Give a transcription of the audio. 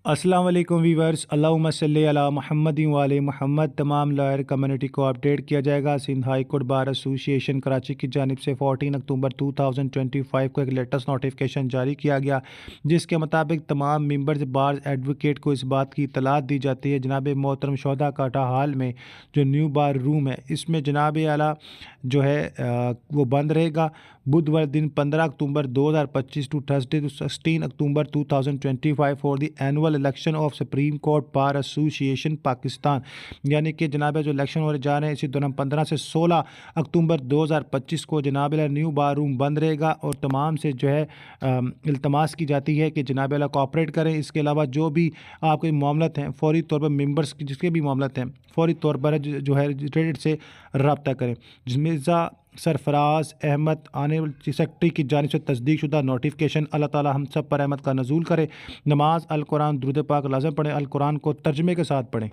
अस्सलाम वालेकुम वीवर्स, अल्लाहुम्मा सल्ली अला मुहम्मदिन व आले मुहम्मद। तमाम लॉयर कम्युनिटी को अपडेट किया जाएगा। Sindh High Court Bar Association Karachi की जानिब से 14 अक्टूबर 2025 को एक लेटेस्ट नोटिफिकेशन जारी किया गया, जिसके मुताबिक तमाम मेंबर्स बार एडवोकेट को इस बात की इतला दी जाती है जनाब मोहतरम शोहदा काटा हाल में जो न्यू बार रूम है इसमें जनाब आला जो है वो बंद रहेगा। बुधवार दिन 15 October 2025 to Thursday to 16 October 2025 for the annual election of Supreme Court Bar Association Pakistan. यानी कि जनाब जो इलेक्शन हो जा रहे हैं इसी दौरान 15 से 16 अक्टूबर 2025 को जनाब न्यू बार रूम बंद रहेगा और तमाम से जो है इल्तमास की जाती है कि जनाब कोऑपरेट करें। इसके अलावा जो भी आपके मामलत हैं फौरी तौर पर मेंबर्स की जिसके भी मामलत हैं फौरी तौर पर जो है रजिस्ट्रेटेड से रब्ता करें। मिर्ज़ा सरफराज अहमद आने वाली सेक्रेटरी की जानिब से तस्दीक शुदा नोटिफिकेशन। अल्लाह ताला हम सब पर रहमत का नज़ूल करे। नमाज अल कुरान दुरूद पाक लाज़िम पढ़ें, अल कुरान को तर्जमे के साथ पढ़ें।